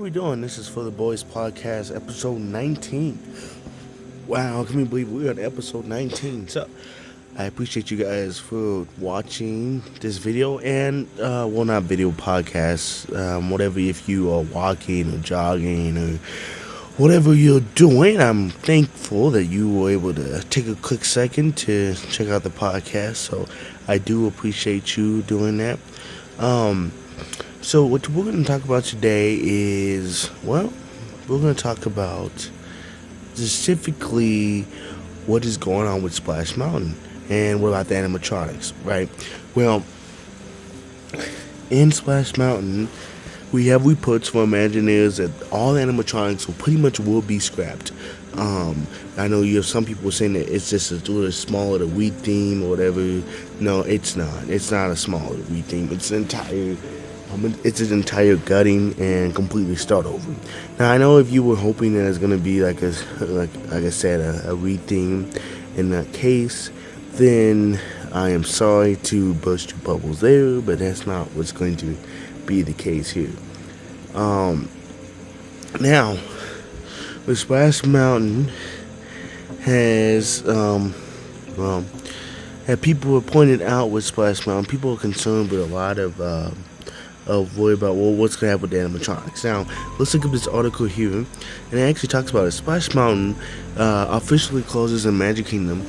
we doing? This is For the Boys Podcast, episode 19. Wow, can we believe we're on episode 19? So, I appreciate you guys for watching this video and, not video podcast, whatever, if you are walking or jogging or whatever you're doing. I'm thankful that you were able to take a quick second to check out the podcast, so I do appreciate you doing that. So what we're going to talk about today is, we're going to talk about specifically what is going on with Splash Mountain and what about the animatronics, right? Well, in Splash Mountain, we have reports from Imagineers that all the animatronics will be scrapped. I know you have some people saying that it's just a little smaller the Wii theme or whatever. No, it's not. It's not a smaller Wii theme. It's an entire gutting and completely start over. Now I know if you were hoping that it's gonna be like I said, a re-theme in that case, then I am sorry to burst your bubbles there, but that's not what's going to be the case here. Now, with Splash Mountain has people have pointed out with Splash Mountain, people are concerned with a lot of worry about what's going to happen with the animatronics. Now, let's look at this article here, and it actually talks about it. Splash Mountain officially closes in Magic Kingdom,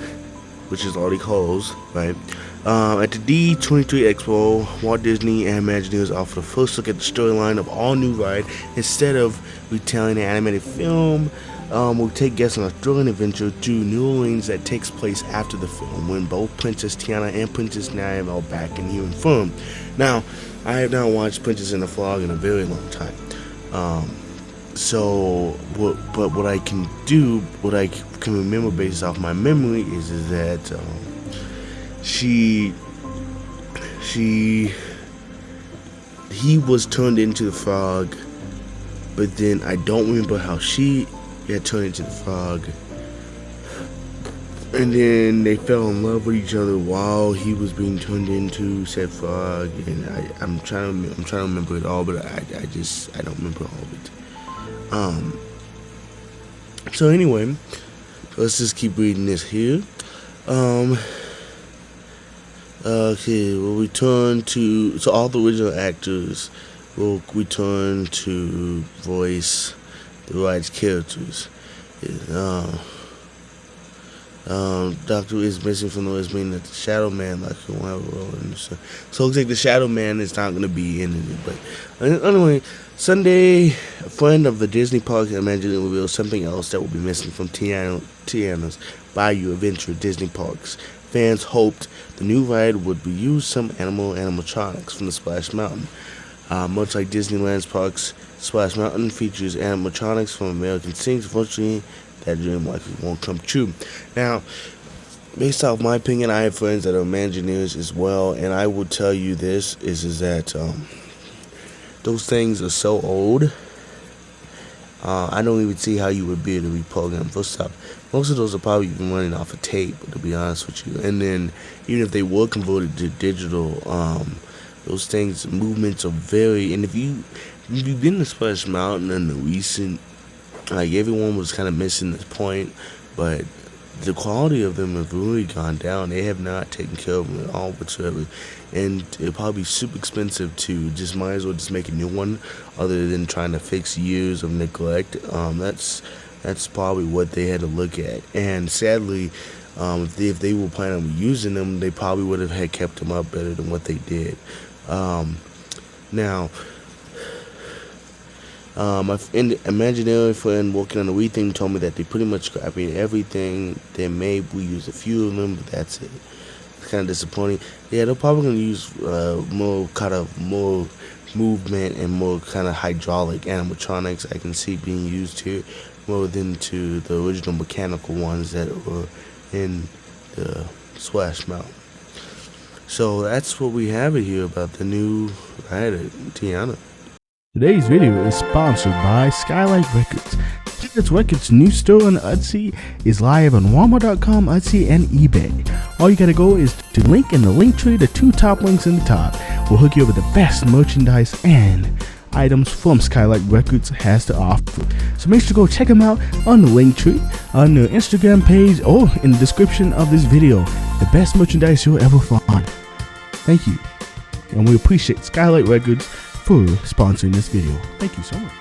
which is already closed, right? At the D23 Expo, Walt Disney and Imagineers offered a first look at the storyline of all new ride. Instead of retelling the animated film, we'll take guests on a thrilling adventure to New Orleans that takes place after the film, when both Princess Tiana and Princess Naya are back in human form. Now, I have not watched Princess in the Frog in a very long time. What I can do, what I can remember based off my memory is that he was turned into the frog, but then I don't remember how she got turned into the frog. And then they fell in love with each other while he was being turned into said frog. And I'm trying to remember it all, but I don't remember all of it. So anyway, let's just keep reading this here. Okay, we'll return to all the original actors will return to voice the ride's characters. Doctor is missing from the list, meaning that the Shadow Man won't have a role in this. So it looks like the Shadow Man is not going to be in it. But anyway, Sunday, a friend of the Disney Park Imagineer revealed something else that will be missing from Tiana's Bayou Adventure Disney Parks. Fans hoped the new ride would reuse some animatronics from the Splash Mountain. Much like Disneyland Park's Splash Mountain features animatronics from American Sings, unfortunately, that dream likely won't come true. Now, based off my opinion, I have friends that are Imagineers as well, and I will tell you this, is that those things are so old, I don't even see how you would be able to reprogram. First off, most of those are probably even running off a tape, to be honest with you. And then, even if they were converted to digital, those things, movements are very, and if you've been to Splash Mountain in the recent, like, everyone was kind of missing this point, but the quality of them have really gone down. They have not taken care of them at all whatsoever, and it'll probably be super expensive to just might as well just make a new one, other than trying to fix years of neglect. That's probably what they had to look at, and sadly, if they were planning on using them, they probably would have had kept them up better than what they did. Now. My imaginary friend working on the Wii thing told me that they pretty much scrapping everything. They may reuse a few of them, but that's it. It's kind of disappointing. Yeah, they're probably going to use more movement and more kind of hydraulic animatronics I can see being used here, more than to the original mechanical ones that were in the Splash Mountain. So that's what we have here about the new ride at Tiana. Today's video is sponsored by Skylight Records. Tickets Records' new store on Etsy is live on Walmart.com, Etsy, and eBay. All you gotta go is to link in the link tree, the two top links in the top. We'll hook you up with the best merchandise and items from Skylight Records has to offer. So make sure to go check them out on the link tree, on the Instagram page, or in the description of this video. The best merchandise you'll ever find. Thank you. And we appreciate Skylight Records for sponsoring this video. Thank you so much.